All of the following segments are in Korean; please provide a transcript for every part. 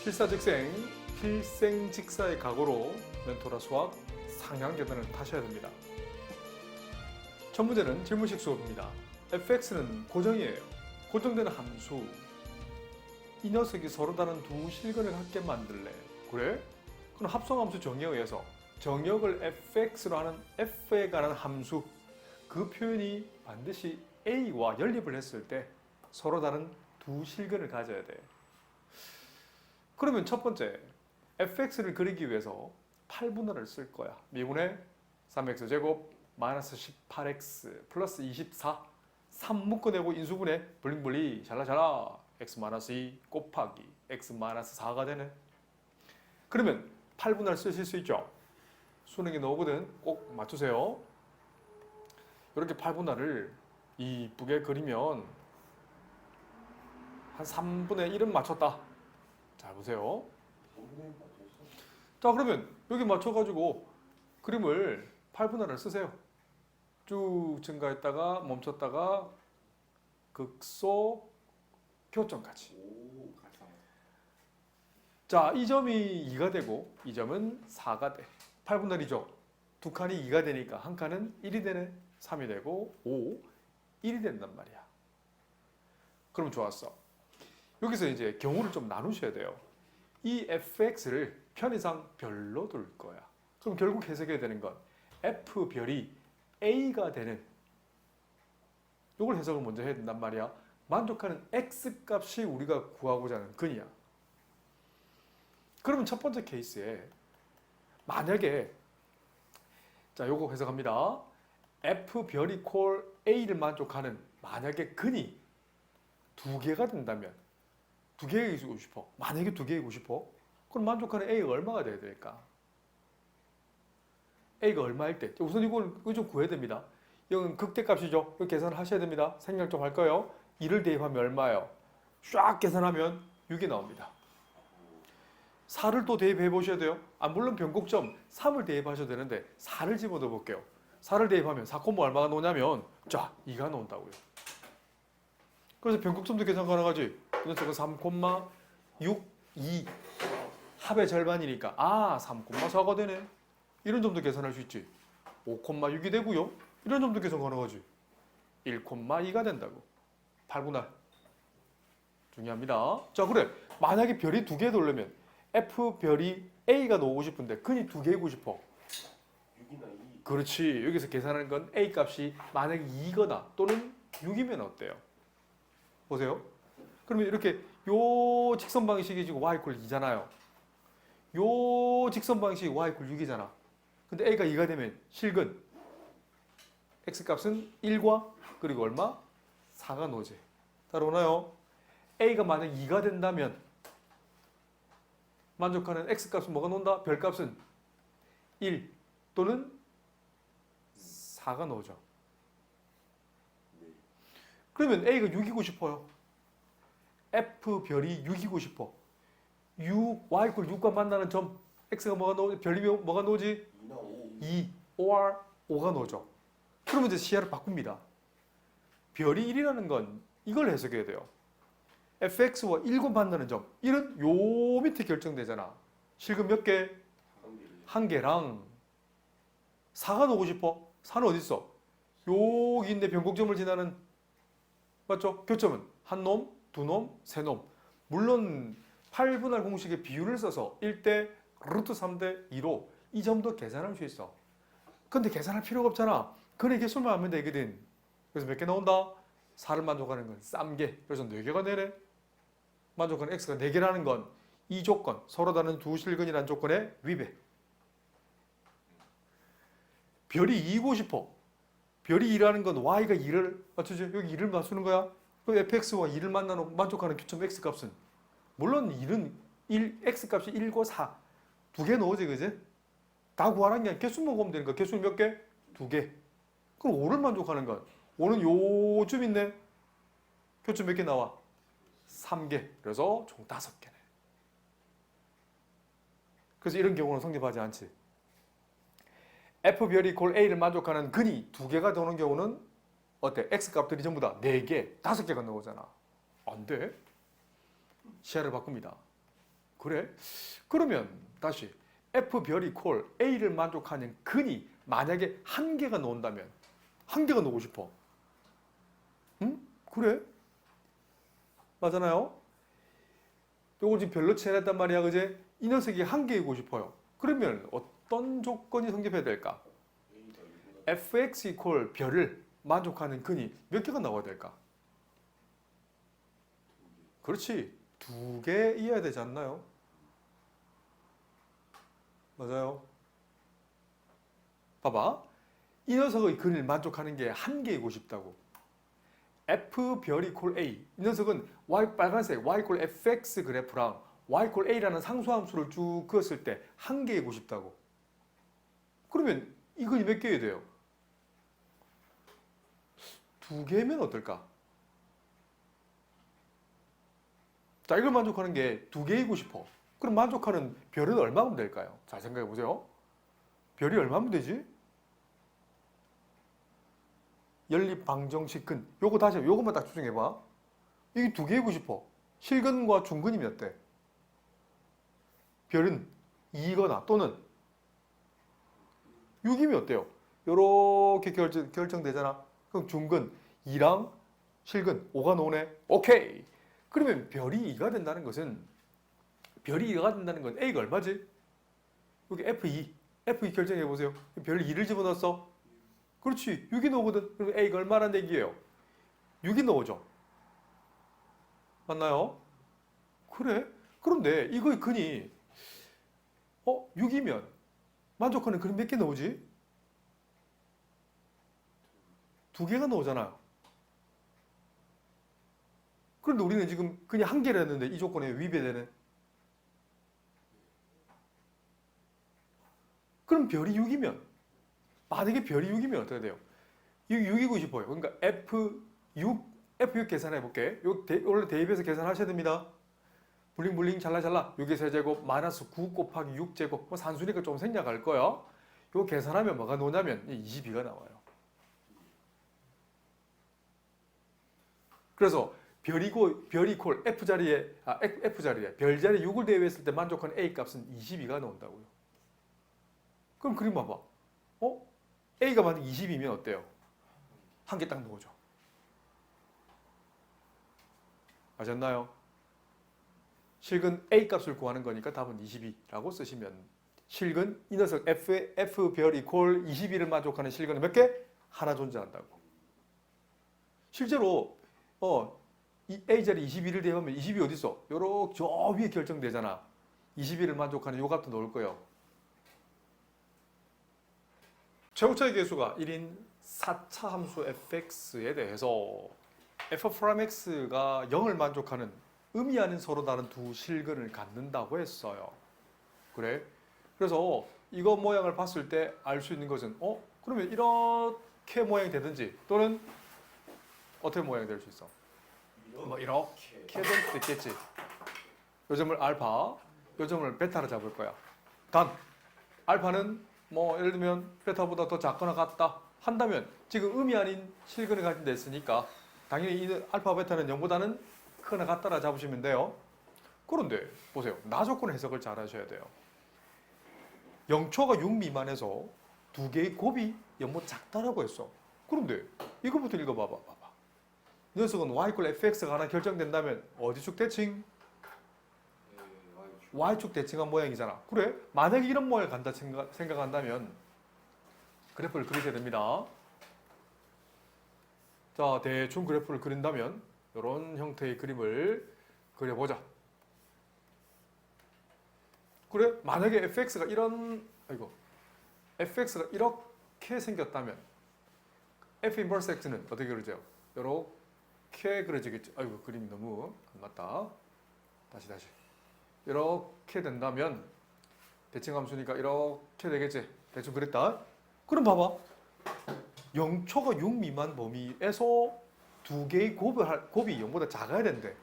필사즉생, 필생직사의 각오로 멘토라 수학 상향 계단을 타셔야 됩니다. 첫 문제는 질문식 수업입니다. fx는 고정이에요. 고정되는 함수. 이 녀석이 서로 다른 두 실근을 같게 만들래. 그래? 그럼 합성함수 정의에 의해서 정역을 fx로 하는 f에 관한 함수, 그 표현이 반드시 a와 연립을 했을 때 서로 다른 두 실근을 가져야 돼. 그러면 첫 번째, fx를 그리기 위해서 8분할을 쓸 거야. 미분의 3x제곱 마이너스 18x 플러스 24 3 묶어내고 인수분해 블링블리 잘라 x-2 곱하기 x-4가 되네. 그러면 8분할 쓰실 수 있죠. 수능에 나오거든. 꼭 맞추세요. 이렇게 8분할을 이쁘게 그리면 한 3분의 1은 맞췄다. 잘 보세요. 자, 그러면 여기 맞춰가지고 그림을 8분할을 쓰세요. 쭉 증가했다가 멈췄다가 극소 교점까지. 자, 이 점이 2가 되고 이 점은 4가 돼. 8분할이죠. 두 칸이 2가 되니까 한 칸은 1이 되네. 3이 되고 5, 1이 된단 말이야. 그럼 좋았어. 여기서 이제 경우를 좀 나누셔야 돼요. 이 fx를 편의상 별로 둘 거야. 그럼 결국 해석해야 되는 건 f별이 a가 되는, 이걸 해석을 먼저 해야 된단 말이야. 만족하는 x값이 우리가 구하고자 하는 근이야. 그러면 첫 번째 케이스에 만약에, 자, 요거 해석합니다. f별이 콜 a를 만족하는 만약에 근이 두 개가 된다면, 두 개이고 싶어. 만약에 두 개이고 싶어. 그럼 만족하는 a가 얼마가 돼야 될까? a가 얼마일 때? 우선 이걸 좀 구해야 됩니다. 이건 극대값이죠. 이거 계산을 하셔야 됩니다. 생략 좀 할 거예요. 2를 대입하면 얼마예요? 쫙 계산하면 6이 나옵니다. 4를 또 대입해 보셔야 돼요. 물론 변곡점 3을 대입하셔도 되는데 4를 집어넣어 볼게요. 4를 대입하면 4, 얼마가 나오냐면 자, 2가 나온다고요. 그래서 변곡점도 계산 가능하지. 이 녀석은 3,6, 2 합의 절반이니까 3,4가 되네. 이런 점도 계산할 수 있지. 5,6이 되고요. 이런 점도 계산 가능하지. 1,2가 된다고. 8분할. 중요합니다. 자, 그래. 만약에 별이 두 개 돌려면 F별이 A가 나오고 싶은데 근이 두 개이고 싶어. 6이나 2. 그렇지. 여기서 계산하는 건 A 값이 만약에 2거나 또는 6이면 어때요? 보세요. 그러면 이렇게 요 직선 방식이 지금 y = 2잖아요. 요 직선 방식이 y = 6이잖아. 근데 a가 2가 되면 실근 x값은 1과 그리고 얼마? 4가 나오지. 따라오나요? a가 만약 2가 된다면 만족하는 x값은 뭐가 나온다? 별값은 1 또는 4가 나오죠. 그러면 a가 6이고 싶어요. f별이 6이고 싶어. 6, y = 6과 만나는 점 x가 뭐가 나오지? 별이 뭐가 나오지? 2나 5. 2 or 5가 나오죠. 그러면 이제 시야를 바꿉니다. 별이 1이라는 건 이걸 해석해야 돼요. fx와 1과 만나는 점 1은 요 밑에 결정되잖아. 실근 몇 개? 한 개랑 4가 나오고 싶어. 4는 어디 있어? 여기 있는데 변곡점을 지나는, 맞죠? 교점은 한 놈, 두 놈, 세 놈. 물론 8분할 공식의 비율을 써서 1대 루트 3대 2로 이 점도 계산할 수 있어. 근데 계산할 필요가 없잖아. 근의 개수만 하면 되거든. 그래서 몇 개 나온다? 4를 만족하는 건 쌈개. 그래서 4개가 되네. 만족하는 x가 4개라는 건 이 조건, 서로 다른 두 실근이라는 조건의 위배. 별이 2이고 싶어. 별이 2라는 건 y가 2를 맞추죠? 여기 2를 맞추는 거야. 그럼 fx와 2를 만나는 만족하는 교점 x값은 물론 1은 x값이 1과 4 두 개 넣어지, 그지? 다 구하라는 게 아니라 개수만 구하면 되는 거야. 개수는 몇 개? 2개. 그럼 5를 만족하는 건 5는 요쯤 있네. 교점 몇 개 나와? 3개. 그래서 총 5개네. 그래서 이런 경우는 성립하지 않지. F별이 콜 A를 만족하는 근이 2개가 되는 경우는 어때? X값들이 전부 다 4개, 5개가 나오잖아. 안 돼. 시야를 바꿉니다. 그래? 그러면 다시 F별이 콜 A를 만족하는 근이 만약에 한 개가 나온다면 한 개가 나오고 싶어. 응? 그래? 맞잖아요? 요거 지금 별로 치환했단 말이야, 그제? 이 녀석이 한 개이고 싶어요. 그러면 어떤 조건이 성립해야 될까? A가 6이나 fx 이퀄 별을 만족하는 근이 몇 개가 나와야 될까? 그렇지. 두 개이어야 되지 않나요? 맞아요. 봐봐. 이 녀석의 근을 만족하는 게 한 개이고 싶다고. f 별이 콜 a. 이 녀석은 y 빨간색 y 콜 fx 그래프랑 y 콜 a라는 상수함수를 쭉 그었을 때 한 개이고 싶다고. 그러면 이 근이 몇 개여야 돼요? 두 개면 어떨까? 자, 이걸 만족하는 게 두 개이고 싶어. 그럼 만족하는 별은 얼마면 될까요? 잘 생각해 보세요. 별이 얼마면 되지? 연립 방정식 근. 요거 다시 요것만 딱 추정해 봐. 이게 두 개이고 싶어. 실근과 중근이 몇 대? 별은 2거나 또는 6이면 어때요? 요렇게 결정되잖아. 그럼 중근 2랑 실근 5가 나오네. 오케이. 그러면 별이 2가 된다는 것은 별이 2가 된다는 건 A가 얼마지? 여기 F2. F2 결정해 보세요. 별 2를 집어넣었어. 그렇지. 6이 나오거든. 그럼 A가 얼마란 얘기예요? 6이 나오죠. 맞나요? 그래? 그런데 이거의 근이 6이면 만족하는 근이 몇 개 나오지? 두 개가 나오잖아요. 그런데 우리는 지금 그냥 한 개를 했는데 이 조건에 위배되는. 그럼 별이 6이면 만약에 별이 6이면 어떻게 돼요? 6이고 싶어요. 그러니까 F6 계산해 볼게. 원래 대입해서 계산하셔야 됩니다. 블링블링 잘라 6의 세제곱 마이너스 9 곱하기 6제곱 뭐 산수니까 좀 생략할 거야. 이거 계산하면 뭐가 나오냐면 22가 나와요. 그래서 별이 콜 F자리에 별자리에 6을 대입했을 때 만족하는 A 값은 22가 나온다고요. 그럼 그림 봐봐. A가 만약 22면 어때요? 한 개 딱 나오죠. 아셨나요? 실근 A 값을 구하는 거니까 답은 22라고 쓰시면 실근 이 녀석 F 별이 콜 22를 만족하는 실근은 몇 개? 하나 존재한다고. 실제로 이 A자리 22를 대하면 22 어디 있어? 요렇게 저 위에 결정되잖아. 22를 만족하는 요 값도 나올 거예요. 최고차의 개수가 1인 4차 함수 fx에 대해서 f'(x가 0을 만족하는 의미 아닌 서로 다른 두 실근을 갖는다고 했어요. 그래? 그래서 이거 모양을 봤을 때 알 수 있는 것은 그러면 이렇게 모양이 되든지 또는 어떻게 모양이 될 수 있어? 뭐 이렇게 될 수도 있겠지. 요 점을 알파, 요 점을 베타로 잡을 거야. 단 알파는 뭐 예를 들면 베타보다 더 작거나 같다 한다면 지금 의미 아닌 실근을 가진 데 있으니까 당연히 이 알파 베타는 0보다는 크거나 같다라 잡으시면 돼요. 그런데 보세요. 나 조건 해석을 잘 하셔야 돼요. 0초가 6 미만에서 두 개의 곱이 연모 작다라고 했어. 그런데 이거부터 읽어봐봐. 이 녀석은 y = fx가 하나 결정된다면 어디축 대칭? y축 대칭한 모양이잖아. 그래? 만약에 이런 모양을 간다 생각한다면 그래프를 그리셔야 됩니다. 자, 대충 그래프를 그린다면 이런 형태의 그림을 그려보자. 그래? 만약에 fx가 fx가 이렇게 생겼다면 f 인버스 x는 어떻게 그려져요? 이렇게 그려지겠죠. 아이고, 그림이 너무 안 맞다. 다시. 이렇게 된다면 대칭함수니까 이렇게 되겠지. 대충 그랬다. 그럼 봐봐. 0초가 6 미만 범위에서 두 개의 곱이 0보다 작아야 된대.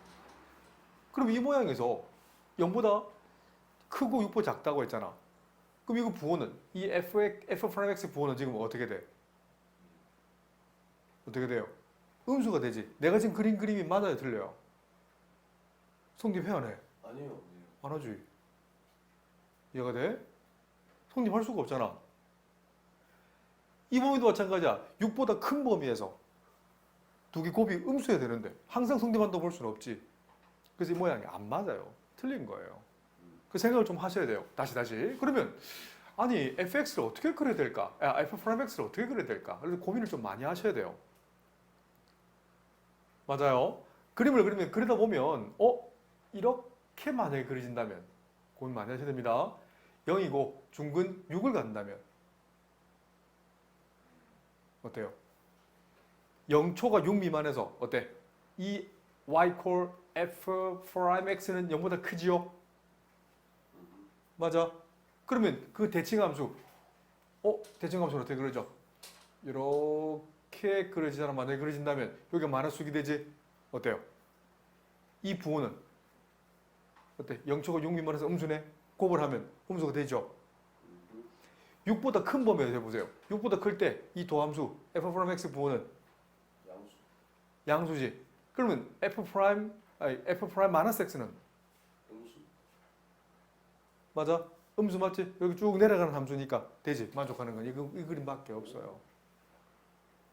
그럼 이 모양에서 0보다 크고 6보다 작다고 했잖아. 그럼 이거 부호는 이 f'(x) 부호는 지금 어떻게 돼? 어떻게 돼요? 음수가 되지. 내가 지금 그린 그림이 맞아요, 틀려요? 성립 회원해. 아니요. 안 하지. 이해가 돼? 성립할 수가 없잖아. 이 범위도 마찬가지야. 6보다 큰 범위에서 두 개 곱이 음수해야 되는데 항상 성립한다고 볼 수는 없지. 그래서 이 모양이 안 맞아요. 틀린 거예요. 그 생각을 좀 하셔야 돼요. 다시. 그러면 아니 fx를 어떻게 그려야 될까? f'x를 어떻게 그려야 될까? 그래서 고민을 좀 많이 하셔야 돼요. 맞아요. 그림을 그리면 그리다 보면 이렇게 만약에 그려진다면 고민 많이 하셔야 됩니다. 0이고 중근 6을 갖는다면 어때요? 0초가 6 미만에서 어때? 이 y 콜 f'x는 0보다 크지요? 맞아. 그러면 그 대칭함수 대칭함수는 어떻게 그려져? 이렇게 그려지잖아. 만약에 그려진다면 여기가 마이너스이 되지? 어때요? 이 부호는 어때? 0초가 6 미만에서 음수네? 곱을 하면 음수가 되죠? 6보다 큰 범위에서 해보세요. 6보다 클 때 이 도함수 f'(x) 부호는 양수. 양수지. 그러면 f'-x는 음수. 맞아? 음수 맞지? 여기 쭉 내려가는 함수니까 되지. 만족하는 건 이 그림밖에 없어요.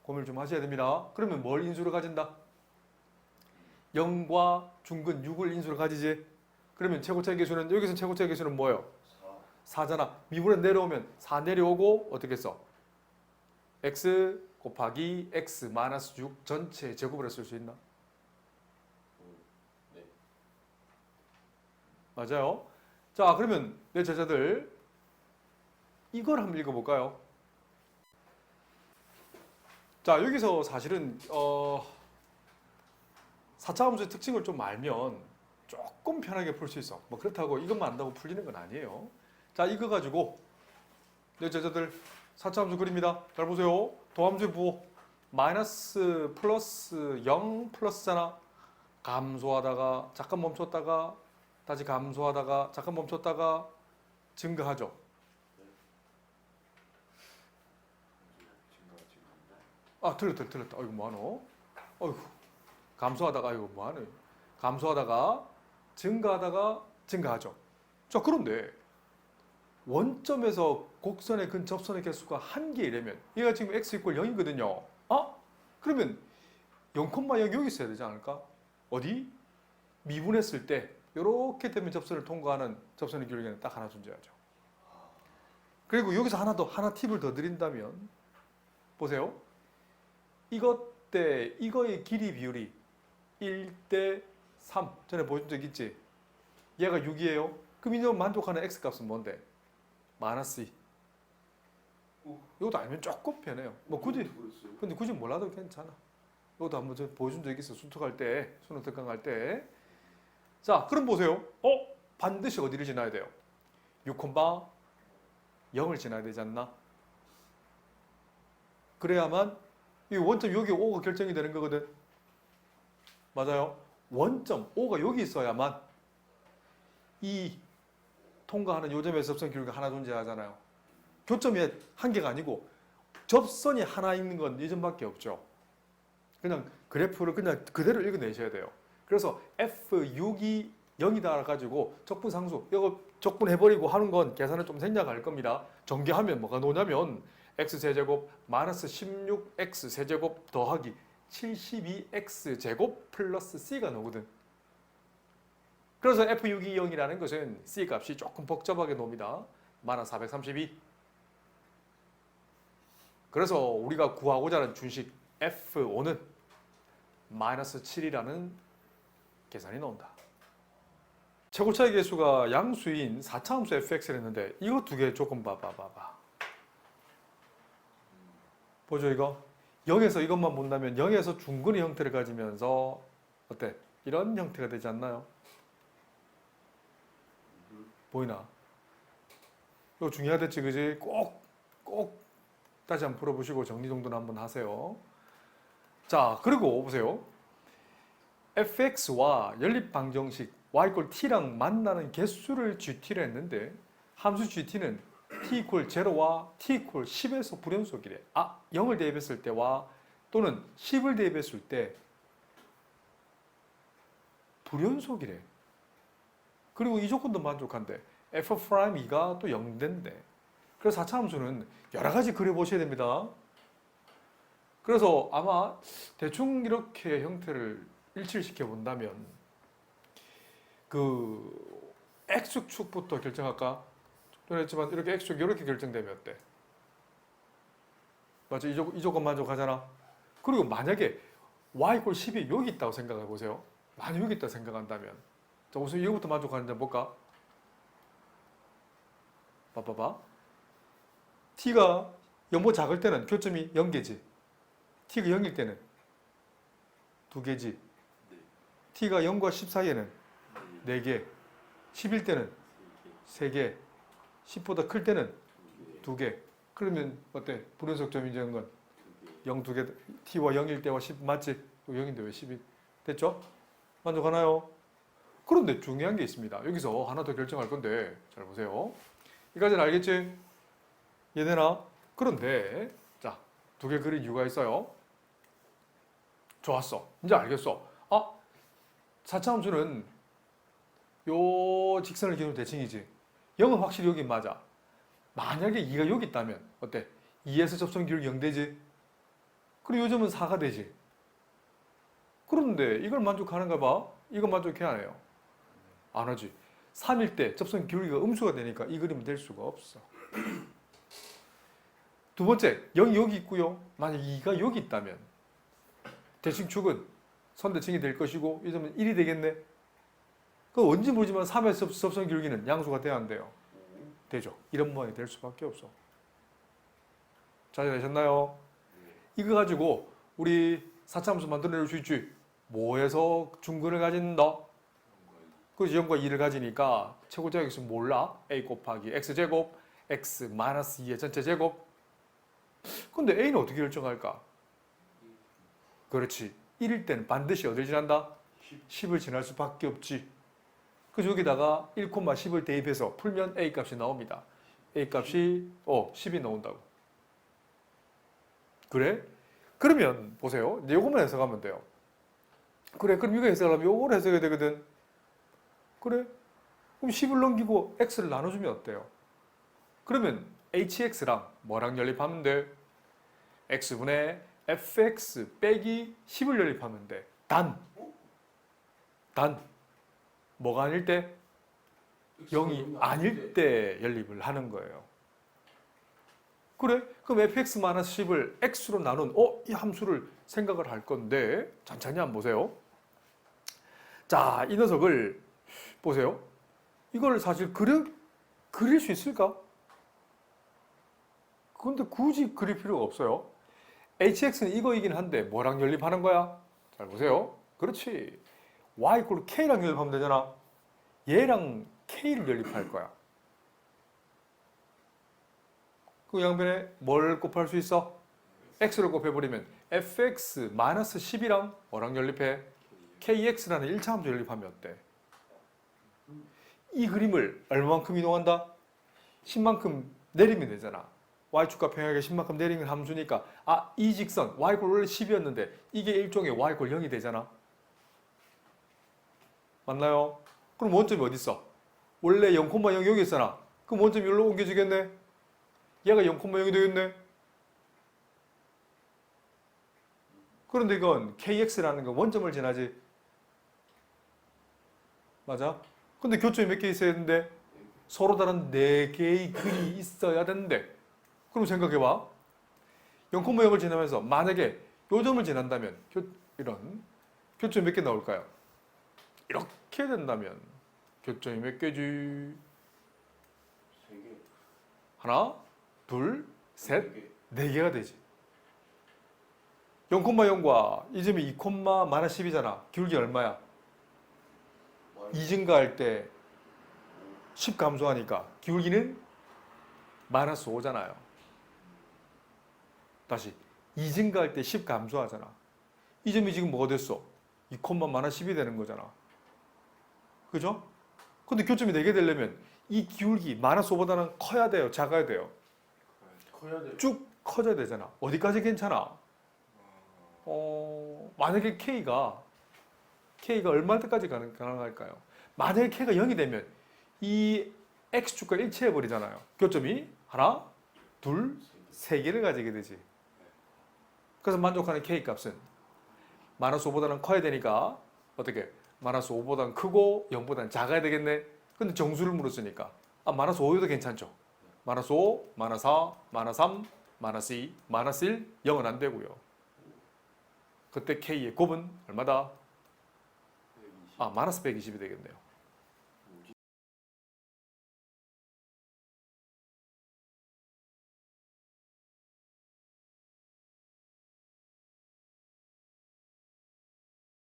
고민을 좀 하셔야 됩니다. 그러면 뭘 인수로 가진다? 0과 중근 6을 인수로 가지지. 그러면 최고차의 계수는 여기서 최고차의 계수는 뭐예요? 4잖아. 미분에 내려오면 4 내려오고 어떻게 써? x 곱하기 x 마이너스 6 전체 제곱을 쓸 수 있나? 네. 맞아요. 자, 그러면 내 제자들 이걸 한번 읽어볼까요? 자, 여기서 사실은 4차 함수의 특징을 좀 알면 조금 편하게 풀 수 있어. 뭐 그렇다고 이것만 안다고 풀리는 건 아니에요. 자, 이거 가지고 내 제자들 4차 함수 그립니다. 잘 보세요. 도함수의 부호 마이너스 플러스 0 플러스잖아. 감소하다가 잠깐 멈췄다가 다시 감소하다가 잠깐 멈췄다가 증가하죠. 아, 틀렸다. 아이고 뭐하노? 어이구, 감소하다가 이거 뭐하네? 감소하다가 증가하다가 증가하죠. 자, 그런데 원점에서 곡선의 근 접선의 개수가 1개이라면 얘가 지금 x 이퀄 0이거든요. 그러면 0,0 여기 있어야 되지 않을까? 어디? 미분했을 때 이렇게 되면 접선을 통과하는 접선의 기울기는 딱 하나 존재하죠. 그리고 여기서 하나 팁을 더 드린다면 보세요. 이거의 길이 비율이 1대 3 전에 보여준 적 있지? 얘가 6이에요. 그럼 이제 만족하는 x 값은 뭔데? 마이너스 2. 이것도 알면 조금 편해요. 뭐 근데 굳이 몰라도 괜찮아. 이것도 한번 저 보여준 적 있어. 수능 특강 할 때. 자, 그럼 보세요. 반드시 어디를 지나야 돼요? 6,0을 지나야 되지 않나? 그래야만 이 원점 여기 5가 결정이 되는 거거든. 맞아요. 원점 5가 여기 있어야만 이 통과하는 요점에서 접선 기울기가 하나 존재하잖아요. 교점이 한 개가 아니고 접선이 하나 있는 건 이 점밖에 없죠. 그냥 그래프를 그냥 그대로 읽어내셔야 돼요. 그래서 F6이 0이다 가지고 적분상수 이거 적분해버리고 하는 건 계산을 좀 생략할 겁니다. 전개하면 뭐가 나오냐면 x제곱 마이너스 16x세제곱 더하기 72x제곱 플러스 c가 나오거든. 그래서 F6이 0이라는 것은 c 값이 조금 복잡하게 나옵니다. 마이너스 432. 그래서 우리가 구하고자 하는 준식 F5는 마이너스 7이라는 계산이 나온다. 최고차의 계수가 양수인 4차함수 fx를 했는데 이거 두 개 조금 봐봐. 보죠 이거? 0에서 이것만 본다면 0에서 중근의 형태를 가지면서 어때? 이런 형태가 되지 않나요? 보이나? 이거 중요하겠지 그지? 꼭 다시 한번 풀어보시고 정리정돈을 한번 하세요. 자, 그리고 보세요. fx와 연립방정식 y = t랑 만나는 개수를 gt를 했는데 함수 gt는 t = 0와 t = 10에서 불연속이래. 0을 대입했을 때와 또는 10을 대입했을 때 불연속이래. 그리고 이 조건도 만족한데 f 프라임 2가 또 0된대. 그래서 4차 함수는 여러 가지 그려보셔야 됩니다. 그래서 아마 대충 이렇게 형태를 일치시켜 본다면 그 x축부터 결정할까? 전에 했지만 이렇게 x축 이렇게 결정되면 어때? 맞죠? 이 조건 만족하잖아. 그리고 만약에 y = 10이 여기 있다고 생각해 보세요. 만약 여기 있다고 생각한다면 자, 우선 이거부터 만족하는지 볼까? 봐봐봐. t가 0보다 작을 때는 교점이 0개지. t가 0일 때는 2개지. 네. t가 0과 10 사이에는 4개. 10일 때는 3개. 10보다 클 때는 2개. 그러면 어때? 불연속점 인정한 건 0, 2개. t와 0일 때와 10 맞지? 0인데 왜 10이 됐죠? 만족하나요? 그런데 중요한 게 있습니다. 여기서 하나 더 결정할 건데 잘 보세요. 이까지는 알겠지? 얘네나? 그런데 자, 2개 그린 이유가 있어요. 좋았어. 이제 알겠어. 아, 4차 함수는 요 직선을 기준으로 대칭이지. 0은 확실히 여기 맞아. 만약에 2가 여기 있다면 어때? 2에서 접선 기울기 0 되지? 그리고 요즘은 4가 되지. 그런데 이걸 만족하는가 봐? 이거 만족해 안 해요? 안 하지. 3일 때 접선 기울기가 음수가 되니까 이 그림은 될 수가 없어. 두 번째, 0이 여기 있고요. 만약 2가 여기 있다면 대칭축은 선대칭이 될 것이고 이 점은 1이 되겠네. 그 뭔지 모르지만 3에서 접선 기울기는 양수가 돼야 안 돼요? 되죠. 이런 모양이 될 수밖에 없어. 잘 되셨나요? 이거 가지고 우리 4차 함수 만들어낼 수 있지. 뭐에서 중근을 가진다? 그래서 0과 2를 가지니까 최고적 x는 몰라. a 곱하기 x제곱 x 마이너스 2의 전체 제곱. 근데 a는 어떻게 결정할까? 그렇지. 1일 때는 반드시 어딜 지난다? 10을 지날 수밖에 없지. 그래서 여기다가 1,10을 대입해서 풀면 a 값이 나옵니다. a 값이 10이 나온다고. 그래? 그러면 보세요. 이제 요것만 해석하면 돼요. 그래, 그럼 이거 해석하려면 요걸 해석해야 되거든. 그래? 그럼 10을 넘기고 x를 나눠주면 어때요? 그러면 hx랑 뭐랑 연립하면 돼? x분의 fx 빼기 10을 연립하면 돼. 단 뭐가 아닐 때? 0이 아닐 때 연립을 하는 거예요. 그래? 그럼 fx-10을 x로 나눈 이 함수를 생각을 할 건데 천천히 한번 보세요. 자, 이 녀석을 보세요. 이걸 사실 그릴 수 있을까? 그런데 굳이 그릴 필요가 없어요. hx는 이거이긴 한데 뭐랑 연립하는 거야? 잘 보세요. 그렇지. y = k랑 연립하면 되잖아. 얘랑 k를 연립할 거야. 그 양변에 뭘 곱할 수 있어? x를 곱해버리면 fx-10이랑 뭐랑 연립해? kx라는 1차 함수 연립하면 어때? 이 그림을 얼마만큼 이동한다? 10만큼 내리면 되잖아. y축과 평행하게 10만큼 내리는 함수니까 이 직선 y = 원래 10이었는데 이게 일종의 y = 0이 되잖아. 맞나요? 그럼 원점이 어디 있어? 원래 0,0 여기 있잖아. 그럼 원점이 여기로 옮겨지겠네? 얘가 0,0이 되겠네? 그런데 이건 kx라는 건 원점을 지나지. 맞아? 근데 교점이 몇 개 있어야 되는데? 서로 다른 4개의 글이 있어야 되는데. 그럼 생각해봐. 0,0을 지나면서 만약에 요 점을 지난다면 이런 교점이 몇 개 나올까요? 이렇게 된다면 교점이 몇 개지? 3개. 하나, 둘, 셋, 4개. 4개가 되지. 0,0과 이 점이 2,-10이잖아. 기울기 얼마야? 2 증가할 때 10 감소하니까 기울기는 -5잖아요. 다시 2 증가할 때 10 감소하잖아. 이 점이 지금 뭐가 됐어? 2,-10이 되는 거잖아. 그죠? 근데 교점이 4개 되려면 이 기울기 -5보다는 커야 돼요? 작아야 돼요? 커야 돼. 쭉 커져야 되잖아. 어디까지 괜찮아? 만약에 K가 얼마 때까지 가능할까요? 만약에 k가 0이 되면 이 x축과 일치해 버리잖아요. 교점이 하나, 둘, 세 개를 가지게 되지. 그래서 만족하는 k 값은 마이너스 5보다는 커야 되니까 어떻게? 마이너스 5보다는 크고 0보다는 작아야 되겠네. 근데 정수를 물었으니까 마이너스 5여도 괜찮죠. 마이너스 5, 마이너스 4, 마이너스 3, 마이너스 2, 마이너스 1, 0은 안 되고요. 그때 k의 곱은 얼마다? 마이너스 120이 되겠네요.